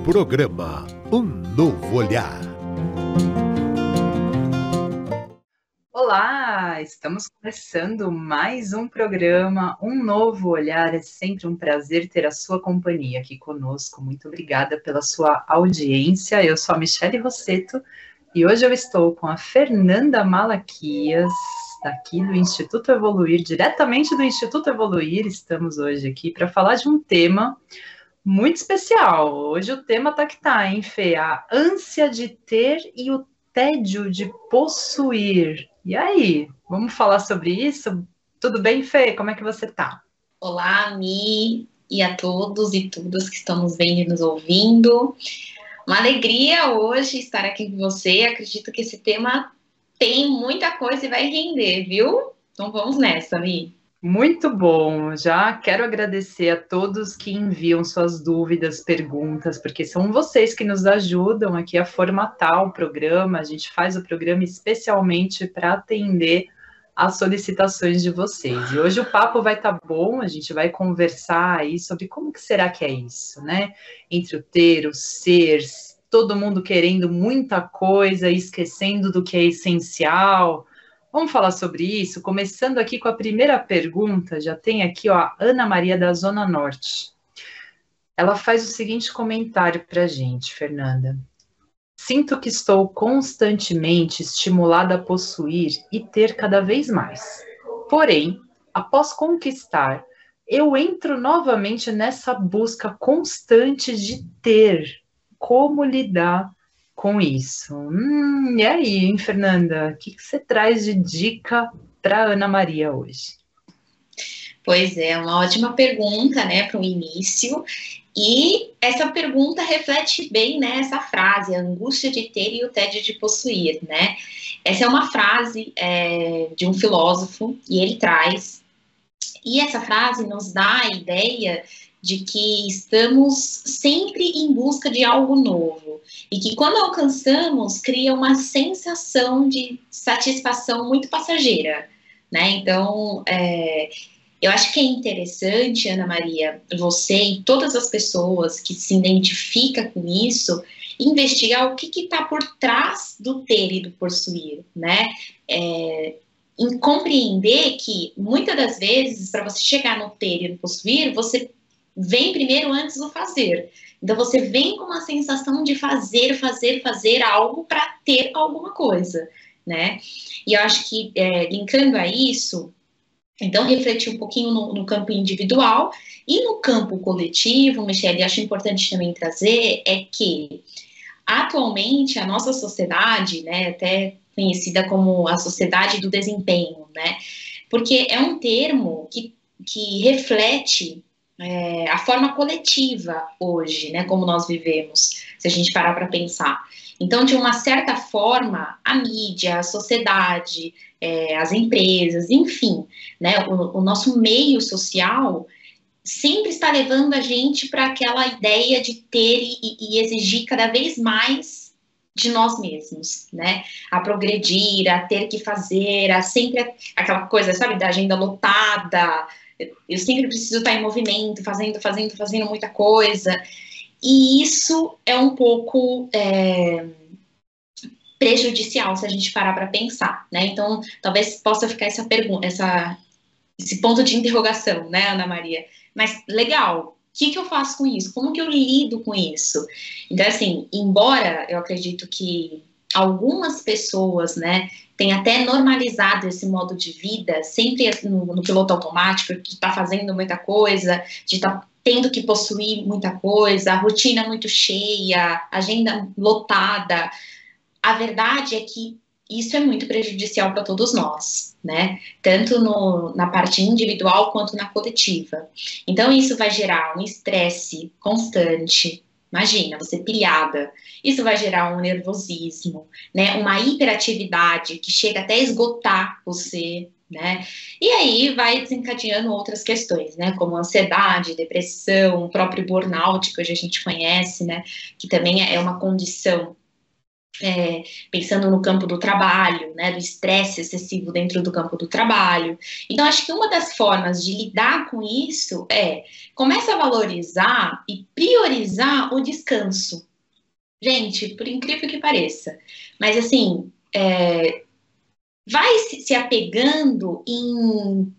Programa Um Novo Olhar. Olá, estamos começando mais um programa Um Novo Olhar. É sempre um prazer ter a sua companhia aqui conosco. Muito obrigada pela sua audiência. Eu sou a Michele Rosseto e hoje eu estou com a Fernanda Malaquias, daqui do Instituto Evoluir, diretamente do Instituto Evoluir. Estamos hoje aqui para falar de um tema muito especial. Hoje o tema tá que tá, hein, Fê? A ânsia de ter e o tédio de possuir. E aí, vamos falar sobre isso? Tudo bem, Fê? Como é que você tá? Olá, Mi, e a todos e todas que estão nos vendo e nos ouvindo. Uma alegria hoje estar aqui com você. Acredito que esse tema tem muita coisa e vai render, viu? Então vamos nessa, Mi. Muito bom. Já quero agradecer a todos que enviam suas dúvidas, perguntas, porque são vocês que nos ajudam aqui a formatar o programa. A gente faz o programa especialmente para atender às solicitações de vocês. E hoje o papo vai estar bom, a gente vai conversar aí sobre como que será que é isso, né? Entre o ter, o ser, todo mundo querendo muita coisa e esquecendo do que é essencial. Vamos falar sobre isso, começando aqui com a primeira pergunta. Já tem aqui, ó, a Ana Maria da Zona Norte. Ela faz o seguinte comentário para a gente, Fernanda. Sinto que estou constantemente estimulada a possuir e ter cada vez mais. Porém, após conquistar, eu entro novamente nessa busca constante de ter. Como lidar com isso? E aí, hein, Fernanda? O que você traz de dica para Ana Maria hoje? Pois é, uma ótima pergunta, né, para o início. E essa pergunta reflete bem, né, essa frase, a angústia de ter e o tédio de possuir, né? Essa é uma frase de um filósofo, e ele traz. E essa frase nos dá a ideia de que estamos sempre em busca de algo novo. E que quando alcançamos, cria uma sensação de satisfação muito passageira, né? Então, eu acho que é interessante, Ana Maria, você e todas as pessoas que se identificam com isso, investigar o que está por trás do ter e do possuir, né? Em compreender que, muitas das vezes, para você chegar no ter e no possuir, você vem primeiro antes do fazer. Então, você vem com uma sensação de fazer algo para ter alguma coisa, né? E eu acho que, linkando a isso, então, refletir um pouquinho no campo individual e no campo coletivo, Michele, acho importante também trazer, é que, atualmente, a nossa sociedade, né, até conhecida como a sociedade do desempenho, né, porque é um termo que reflete a forma coletiva hoje, né, como nós vivemos, se a gente parar para pensar. Então, de uma certa forma, a mídia, a sociedade, as empresas, enfim, né, o nosso meio social sempre está levando a gente para aquela ideia de ter e exigir cada vez mais de nós mesmos, né, a progredir, a ter que fazer, a sempre aquela coisa, sabe, da agenda lotada, eu sempre preciso estar em movimento, fazendo muita coisa, e isso é um pouco prejudicial se a gente parar para pensar, né? Então, talvez possa ficar essa pergunta, esse ponto de interrogação, né, Ana Maria? Mas, legal, o que eu faço com isso? Como que eu lido com isso? Então, assim, embora eu acredito que algumas pessoas, né, tenham até normalizado esse modo de vida, sempre no piloto automático, de estar fazendo muita coisa, de estar tendo que possuir muita coisa, a rotina muito cheia, agenda lotada. A verdade é que isso é muito prejudicial para todos nós, né? Tanto na parte individual quanto na coletiva. Então, isso vai gerar um estresse constante. Imagina, você pilhada. Isso vai gerar um nervosismo, né? Uma hiperatividade que chega até a esgotar você, né? E aí vai desencadeando outras questões, né? Como ansiedade, depressão, o próprio burnout, que hoje a gente conhece, né? Que também é uma condição pensando no campo do trabalho, né, do estresse excessivo dentro do campo do trabalho. Então, acho que uma das formas de lidar com isso começa a valorizar e priorizar o descanso. Gente, por incrível que pareça, mas assim, vai se apegando em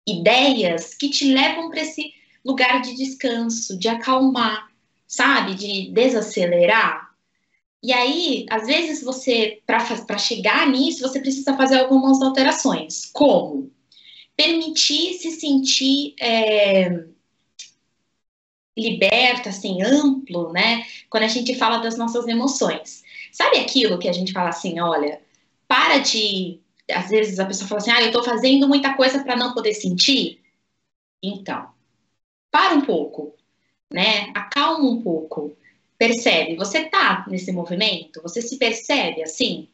ideias que te levam para esse lugar de descanso, de acalmar, sabe, de desacelerar. E aí, às vezes, você, para chegar nisso, você precisa fazer algumas alterações. Como? Permitir se sentir liberta, assim, amplo, né? Quando a gente fala das nossas emoções. Sabe aquilo que a gente fala assim, olha, para de... Às vezes a pessoa fala assim, eu tô fazendo muita coisa para não poder sentir. Então, para um pouco, né? Acalma um pouco. Percebe? Você tá nesse movimento? Você se percebe assim?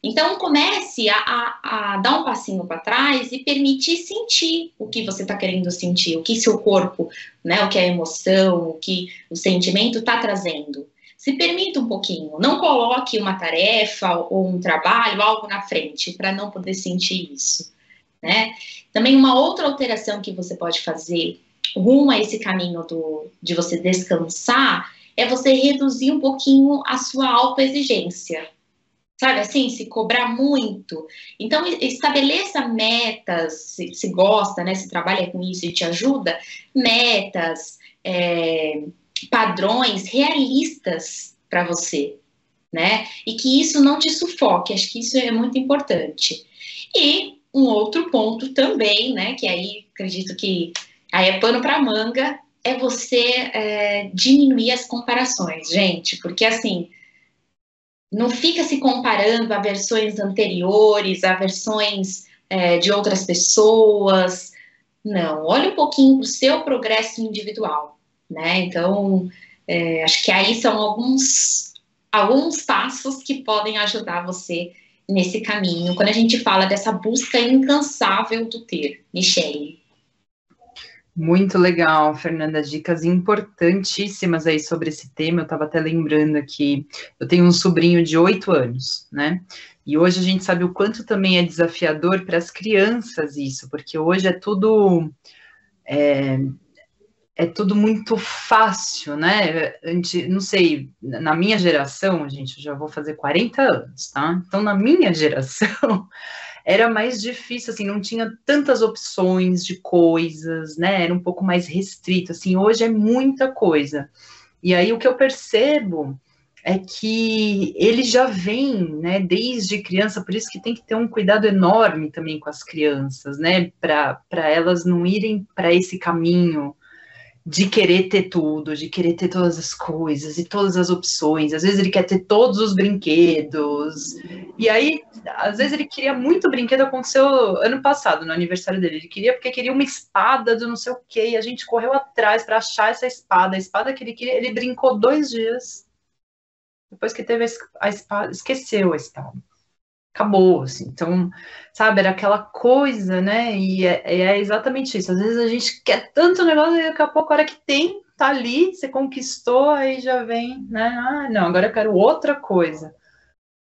Então, comece a dar um passinho para trás e permitir sentir o que você está querendo sentir, o que seu corpo, né, o que a emoção, o que o sentimento está trazendo. Se permita um pouquinho. Não coloque uma tarefa ou um trabalho, algo na frente, para não poder sentir isso, né? Também uma outra alteração que você pode fazer rumo a esse caminho de você descansar é você reduzir um pouquinho a sua autoexigência. Sabe assim, se cobrar muito. Então, estabeleça metas, se gosta, né? Se trabalha com isso e te ajuda, metas, padrões realistas para você, né? E que isso não te sufoque, acho que isso é muito importante. E um outro ponto também, né? Que aí acredito que aí é pano para manga, é você diminuir as comparações, gente, porque assim. Não fica se comparando a versões anteriores, a versões de outras pessoas. Não, olha um pouquinho para o seu progresso individual, né? Então, acho que aí são alguns passos que podem ajudar você nesse caminho, quando a gente fala dessa busca incansável do ter. Michele. Muito legal, Fernanda, dicas importantíssimas aí sobre esse tema. Eu estava até lembrando aqui, eu tenho um sobrinho de 8 anos, né? E hoje a gente sabe o quanto também é desafiador para as crianças isso, porque hoje é tudo muito fácil, né? Não sei, na minha geração, gente, eu já vou fazer 40 anos, tá? Então, na minha geração, era mais difícil, assim, não tinha tantas opções de coisas, né? Era um pouco mais restrito, assim, hoje é muita coisa. E aí o que eu percebo é que ele já vem, né, desde criança, por isso que tem que ter um cuidado enorme também com as crianças, né? Para elas não irem para esse caminho de querer ter tudo, de querer ter todas as coisas e todas as opções. Às vezes ele quer ter todos os brinquedos. E aí, às vezes ele queria muito brinquedo. Aconteceu ano passado, no aniversário dele. Ele queria porque queria uma espada do não sei o quê. E a gente correu atrás para achar essa espada. A espada que ele queria, ele brincou 2 dias. Depois que teve a espada, esqueceu a espada. Acabou, assim. Então, sabe, era aquela coisa, né? E é exatamente isso. Às vezes a gente quer tanto negócio e daqui a pouco, a hora que tem, tá ali, você conquistou, aí já vem, né? Ah, não, agora eu quero outra coisa.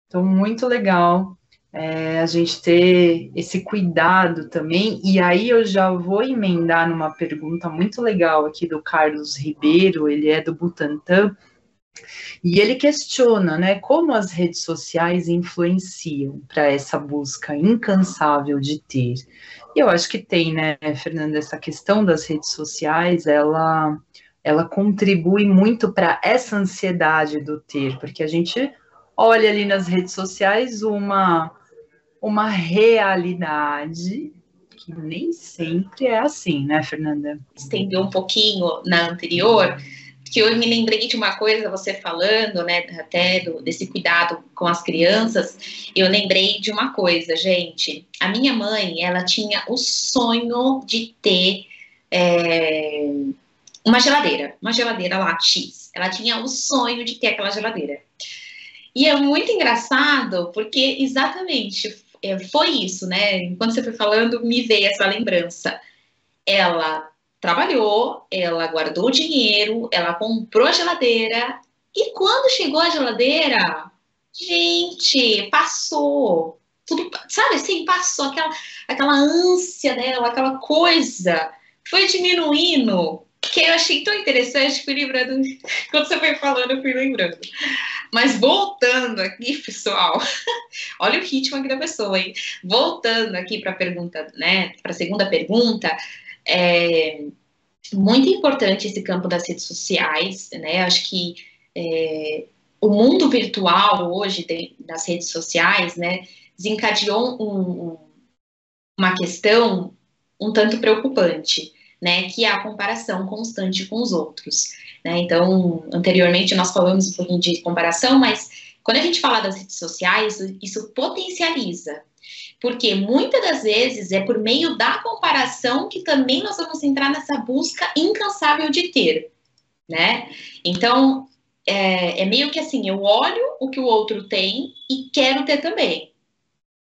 Então, muito legal a gente ter esse cuidado também. E aí eu já vou emendar numa pergunta muito legal aqui do Carlos Ribeiro, ele é do Butantan. E ele questiona, né, como as redes sociais influenciam para essa busca incansável de ter. E eu acho que tem, né, Fernanda, essa questão das redes sociais, ela contribui muito para essa ansiedade do ter, porque a gente olha ali nas redes sociais uma realidade que nem sempre é assim, né, Fernanda? Estender um pouquinho na anterior, que eu me lembrei de uma coisa, você falando, né, até desse cuidado com as crianças, eu lembrei de uma coisa, gente. A minha mãe, ela tinha o sonho de ter uma geladeira lá, X. Ela tinha o sonho de ter aquela geladeira. E é muito engraçado, porque exatamente foi isso, né? Enquanto você foi falando, me veio essa lembrança. Ela trabalhou, ela guardou o dinheiro, ela comprou a geladeira, e quando chegou a geladeira, Gente, passou. Tudo, sabe assim, passou aquela ânsia dela, aquela coisa. Foi diminuindo. Que eu achei tão interessante, fui lembrando. Quando você foi falando, eu fui lembrando. Mas voltando aqui, pessoal, olha o ritmo aqui da pessoa, hein? Voltando aqui para a pergunta, né? Para a segunda pergunta, é muito importante esse campo das redes sociais, né? Acho que o mundo virtual hoje das redes sociais, né, desencadeou uma questão um tanto preocupante, né, que é a comparação constante com os outros, né? Então, anteriormente nós falamos um pouquinho de comparação, mas quando a gente fala das redes sociais, isso potencializa, porque muitas das vezes é por meio da comparação que também nós vamos entrar nessa busca incansável de ter, né? Então, é meio que assim, eu olho o que o outro tem e quero ter também,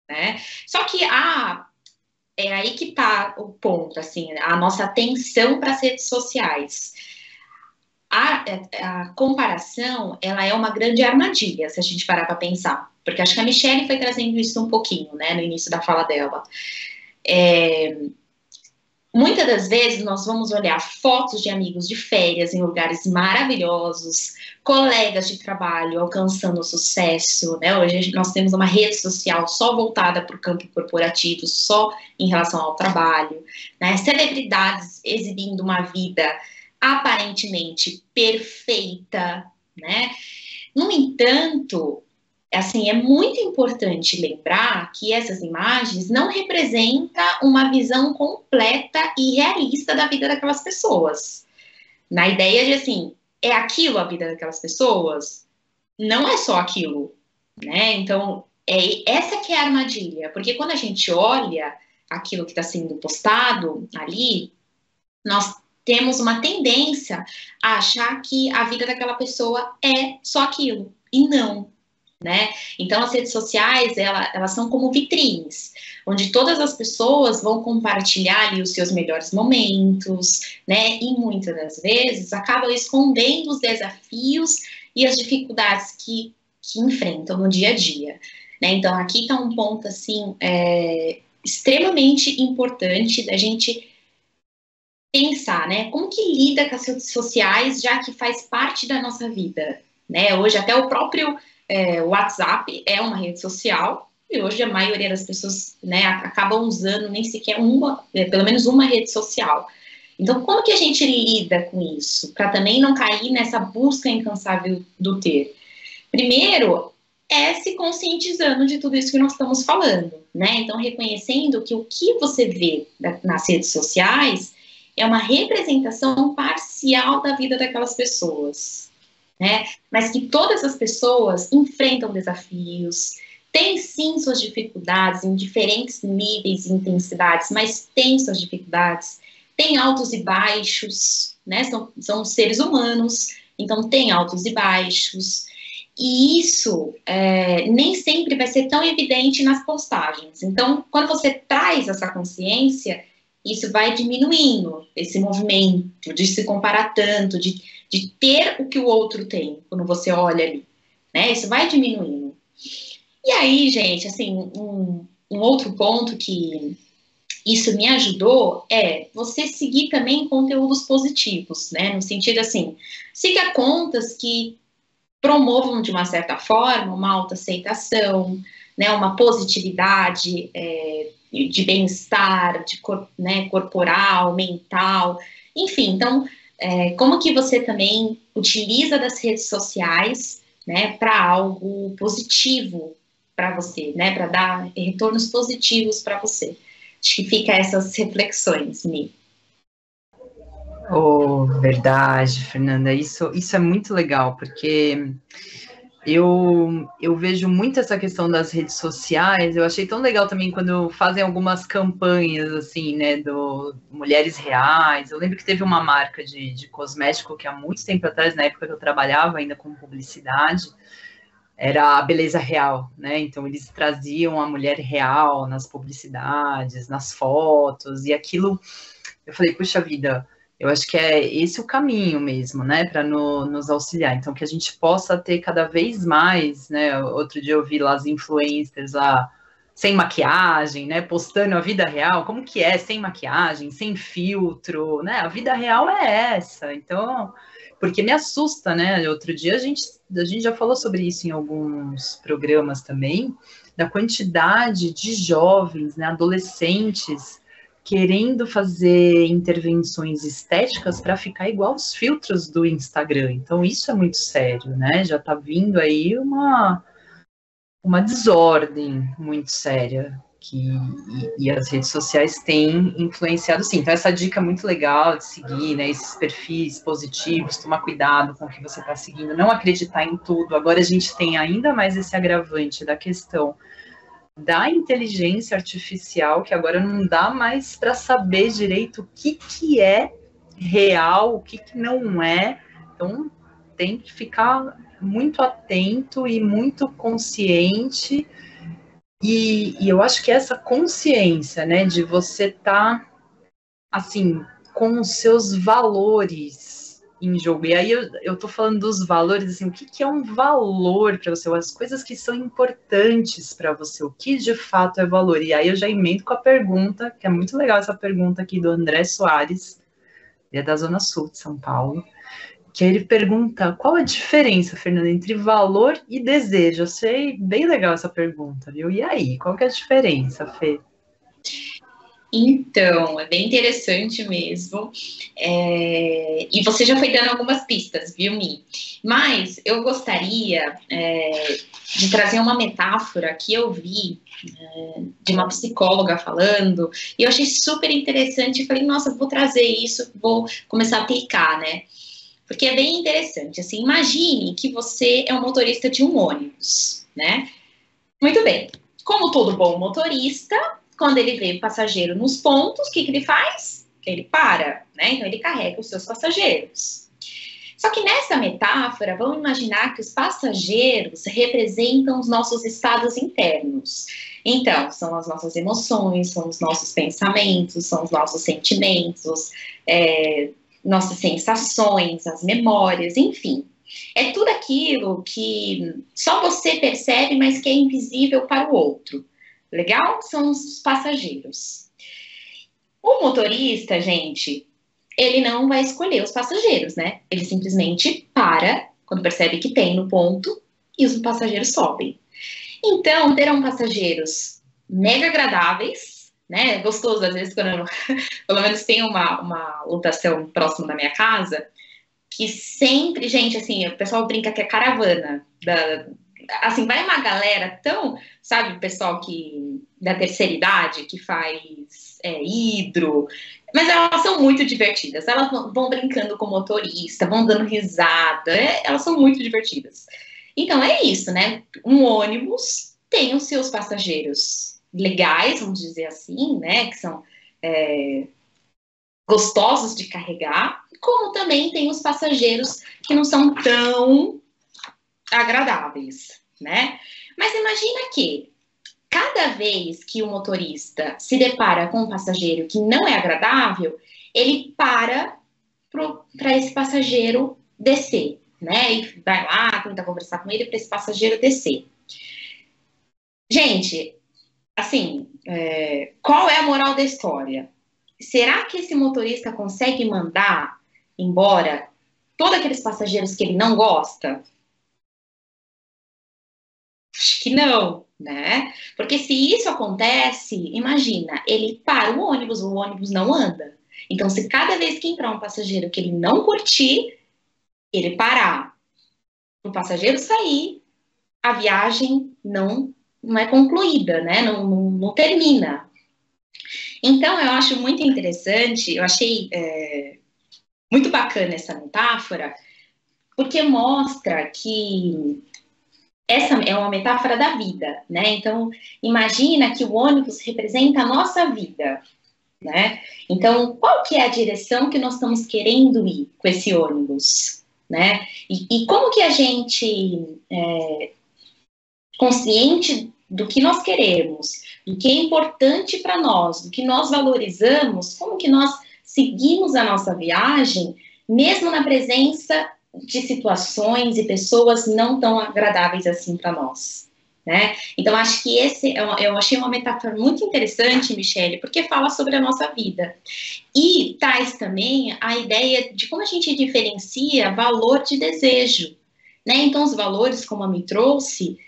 né? Só que é aí que tá o ponto, assim, a nossa atenção para as redes sociais. A comparação, ela é uma grande armadilha, se a gente parar para pensar. Porque acho que a Michelle foi trazendo isso um pouquinho, né, no início da fala dela. Muitas das vezes nós vamos olhar fotos de amigos de férias em lugares maravilhosos, colegas de trabalho alcançando sucesso, né? Hoje nós temos uma rede social só voltada para o campo corporativo, só em relação ao trabalho, né? Celebridades exibindo uma vida aparentemente perfeita, né? No entanto, assim, é muito importante lembrar que essas imagens não representam uma visão completa e realista da vida daquelas pessoas. Na ideia de, assim, é aquilo a vida daquelas pessoas? Não é só aquilo, né? Então, essa que é a armadilha, porque quando a gente olha aquilo que está sendo postado ali, nós temos uma tendência a achar que a vida daquela pessoa é só aquilo, e não. Né? Então, as redes sociais, elas são como vitrines, onde todas as pessoas vão compartilhar ali os seus melhores momentos, né? E muitas das vezes acabam escondendo os desafios e as dificuldades que enfrentam no dia a dia, né? Então, aqui está um ponto, assim, extremamente importante da gente pensar, né? Como que lida com as redes sociais, já que faz parte da nossa vida, né? Hoje, até o próprio o WhatsApp é uma rede social e hoje a maioria das pessoas, né, acabam usando nem sequer pelo menos uma rede social. Então, como que a gente lida com isso? Para também não cair nessa busca incansável do ter. Primeiro, se conscientizando de tudo isso que nós estamos falando, né? Então, reconhecendo que o que você vê nas redes sociais é uma representação parcial da vida daquelas pessoas, né? Mas que todas as pessoas enfrentam desafios, têm sim suas dificuldades em diferentes níveis e intensidades, mas têm suas dificuldades, têm altos e baixos, né? São seres humanos, então tem altos e baixos, e isso nem sempre vai ser tão evidente nas postagens. Então, quando você traz essa consciência, isso vai diminuindo esse movimento de se comparar tanto, de ter o que o outro tem, quando você olha ali, né? Isso vai diminuindo. E aí, gente, assim, um outro ponto que isso me ajudou é você seguir também conteúdos positivos, né? No sentido, assim, siga contas que promovam, de uma certa forma, uma autoaceitação, né? Uma positividade de bem-estar, né, corporal, mental, enfim. Então, como que você também utiliza das redes sociais, né, para algo positivo para você, né, para dar retornos positivos para você. Acho que fica essas reflexões, Mi. Oh, verdade, Fernanda, isso é muito legal, porque eu vejo muito essa questão das redes sociais. Eu achei tão legal também quando fazem algumas campanhas, assim, né, do Mulheres Reais. Eu lembro que teve uma marca de cosmético que há muito tempo atrás, na época que eu trabalhava ainda com publicidade, era a beleza real, né? Então eles traziam a mulher real nas publicidades, nas fotos, e aquilo, eu falei, puxa vida, Eu acho que é esse o caminho mesmo, né, para nos auxiliar. Então, que a gente possa ter cada vez mais, né, outro dia eu vi lá as influencers lá, sem maquiagem, né, postando a vida real, como que é sem maquiagem, sem filtro, né, a vida real é essa. Então, porque me assusta, né, outro dia a gente já falou sobre isso em alguns programas também, da quantidade de jovens, né, adolescentes, querendo fazer intervenções estéticas para ficar igual os filtros do Instagram. Então, isso é muito sério, né? Já está vindo aí uma desordem muito séria e as redes sociais têm influenciado, sim. Então, essa dica é muito legal de seguir, né? Esses perfis positivos, tomar cuidado com o que você está seguindo, não acreditar em tudo. Agora, a gente tem ainda mais esse agravante da questão da inteligência artificial, que agora não dá mais para saber direito o que é real, o que não é. Então, tem que ficar muito atento e muito consciente. E eu acho que essa consciência, né, de você estar, assim, com os seus valores em jogo. E aí eu tô falando dos valores, assim, o que é um valor para você, as coisas que são importantes para você, o que de fato é valor. E aí eu já emendo com a pergunta, que é muito legal essa pergunta aqui do André Soares, ele é da Zona Sul de São Paulo, que ele pergunta, qual a diferença, Fernanda, entre valor e desejo? Eu sei, bem legal essa pergunta, viu? E aí, qual que é a diferença, Fê? Então, é bem interessante mesmo. E você já foi dando algumas pistas, viu, Mi? Mas eu gostaria de trazer uma metáfora que eu vi de uma psicóloga falando, e eu achei super interessante. E falei, nossa, vou trazer isso, vou começar a aplicar, né? Porque é bem interessante. Assim, imagine que você é um motorista de um ônibus, né? Muito bem. Como todo bom motorista, quando ele vê passageiro nos pontos, o que ele faz? Ele para, né? Então, ele carrega os seus passageiros. Só que nessa metáfora, vamos imaginar que os passageiros representam os nossos estados internos. Então, são as nossas emoções, são os nossos pensamentos, são os nossos sentimentos, nossas sensações, as memórias, enfim. É tudo aquilo que só você percebe, mas que é invisível para o outro. Legal? São os passageiros. O motorista, gente, ele não vai escolher os passageiros, né? Ele simplesmente para quando percebe que tem no ponto e os passageiros sobem. Então, terão passageiros mega agradáveis, né? Gostoso, às vezes, quando eu, pelo menos tem uma lotação próximo da minha casa, que sempre, gente, assim, o pessoal brinca que é caravana, assim, vai uma galera tão, sabe, o pessoal da terceira idade, que faz hidro, mas elas são muito divertidas, elas vão brincando com o motorista, vão dando risada, elas são muito divertidas. Então, é isso, né, um ônibus tem os seus passageiros legais, vamos dizer assim, né, que são gostosos de carregar, como também tem os passageiros que não são tão agradáveis, né? Mas imagina que cada vez que o motorista se depara com um passageiro que não é agradável, ele para esse passageiro descer, né? E vai lá, tenta conversar com ele para esse passageiro descer. Gente, assim, qual é a moral da história? Será que esse motorista consegue mandar embora todos aqueles passageiros que ele não gosta? Acho que não, né? Porque se isso acontece, imagina, ele para o ônibus não anda. Então, se cada vez que entrar um passageiro que ele não curtir, ele parar, o passageiro sair, a viagem não é concluída, né? Não termina. Então, eu acho muito interessante, eu achei muito bacana essa metáfora, porque mostra que essa é uma metáfora da vida, né? Então, imagina que o ônibus representa a nossa vida, né? Então, qual que é a direção que nós estamos querendo ir com esse ônibus, né? E como que a gente, consciente do que nós queremos, do que é importante para nós, do que nós valorizamos, como que nós seguimos a nossa viagem, mesmo na presença de situações e pessoas não tão agradáveis assim para nós, né? Então, acho que eu achei uma metáfora muito interessante, Michele, porque fala sobre a nossa vida. E traz também a ideia de como a gente diferencia valor de desejo, né? Então, os valores, como a Mi trouxe,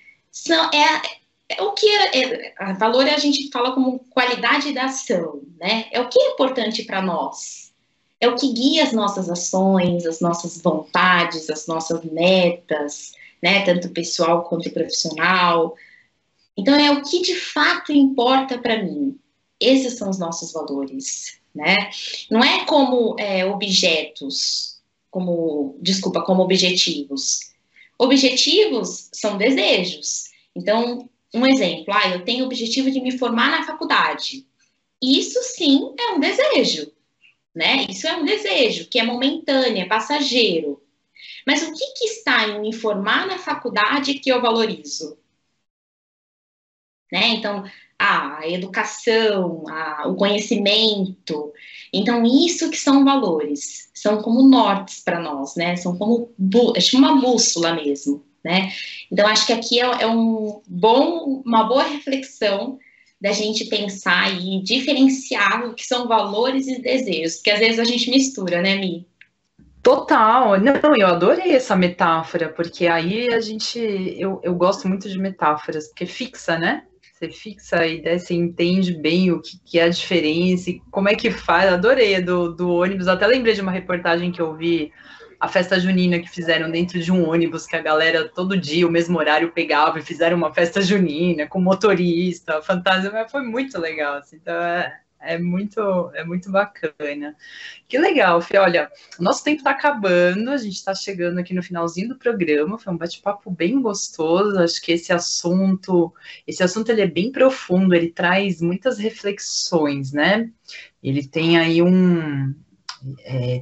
valor a gente fala como qualidade da ação, né? É o que é importante para nós. É o que guia as nossas ações, as nossas vontades, as nossas metas, né? Tanto pessoal quanto profissional. Então, é o que de fato importa para mim. Esses são os nossos valores, né? Não é como objetivos. Objetivos são desejos. Então, um exemplo, eu tenho o objetivo de me formar na faculdade. Isso sim é um desejo, né? Isso é um desejo que é momentâneo, é passageiro. Mas o que está em me formar na faculdade que eu valorizo? Né? Então, a educação, o conhecimento. Então, isso que são valores. São como nortes para nós, né? São como uma bússola mesmo, né? Então, acho que aqui é uma boa reflexão da gente pensar e diferenciar o que são valores e desejos, porque às vezes a gente mistura, né, Mi? Total, não, eu adorei essa metáfora, porque aí eu gosto muito de metáforas, porque fixa, né? Você fixa a ideia, você entende bem o que é a diferença e como é que faz. Adorei do ônibus, até lembrei de uma reportagem que eu vi, a festa junina que fizeram dentro de um ônibus, que a galera todo dia, o mesmo horário, pegava e fizeram uma festa junina com motorista, fantasia, mas foi muito legal, assim, então é muito bacana. Que legal, Fê. Olha, o nosso tempo está acabando, a gente está chegando aqui no finalzinho do programa, foi um bate-papo bem gostoso, acho que esse assunto ele é bem profundo, ele traz muitas reflexões, né? Ele tem aí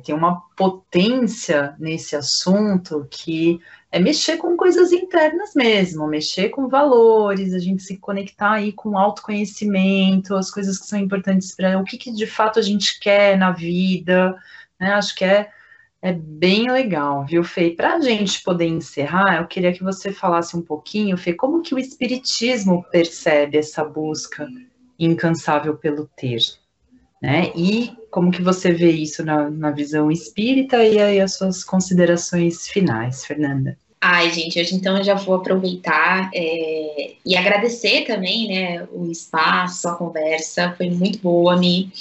tem uma potência nesse assunto que é mexer com coisas internas mesmo, mexer com valores, a gente se conectar aí com autoconhecimento, as coisas que são importantes para o que de fato a gente quer na vida, né? Acho que é bem legal, viu, Fê? Para a gente poder encerrar, eu queria que você falasse um pouquinho, Fê, como que o Espiritismo percebe essa busca incansável pelo ter, né? E como que você vê isso na visão espírita e aí as suas considerações finais, Fernanda? Ai, gente, hoje então eu já vou aproveitar e agradecer também, né, o espaço, a conversa, foi muito boa, Mi.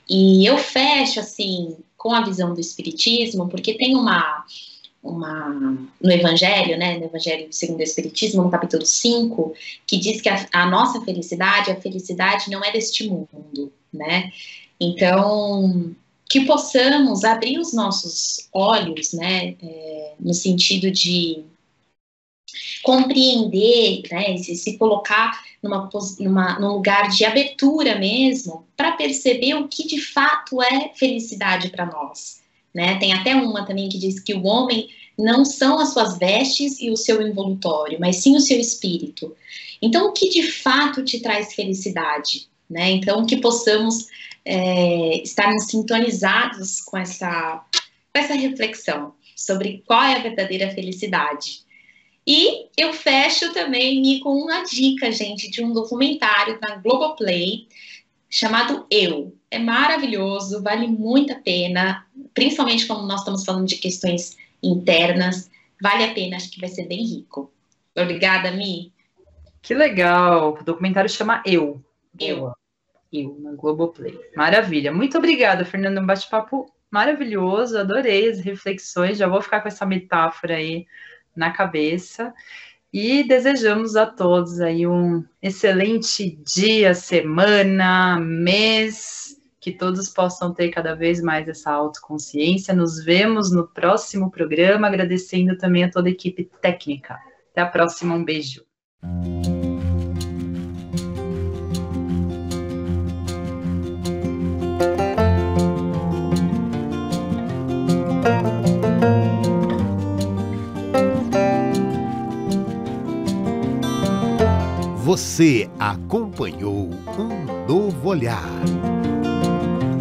E eu fecho, assim, com a visão do Espiritismo, porque tem no Evangelho, né, no Evangelho segundo o Espiritismo, no capítulo 5, que diz que a nossa felicidade, a felicidade não é deste mundo, né? Então, que possamos abrir os nossos olhos, né, no sentido de compreender, né, se colocar num lugar de abertura mesmo, para perceber o que de fato é felicidade para nós, né? Tem até uma também que diz que o homem não são as suas vestes e o seu envoltório, mas sim o seu espírito. Então, o que de fato te traz felicidade, né? Então, que possamos estarmos sintonizados com essa reflexão sobre qual é a verdadeira felicidade. E eu fecho também com uma dica, gente, de um documentário na Globoplay chamado Eu. É maravilhoso, vale muito a pena, principalmente quando nós estamos falando de questões internas, vale a pena, acho que vai ser bem rico. Obrigada, Mi. Que legal, o documentário chama Eu, na Globoplay. Maravilha, muito obrigada, Fernanda, um bate-papo maravilhoso, adorei as reflexões, já vou ficar com essa metáfora aí na cabeça, e desejamos a todos aí um excelente dia, semana, mês, que todos possam ter cada vez mais essa autoconsciência. Nos vemos no próximo programa, agradecendo também a toda a equipe técnica. Até a próxima, um beijo. Você acompanhou Um Novo Olhar.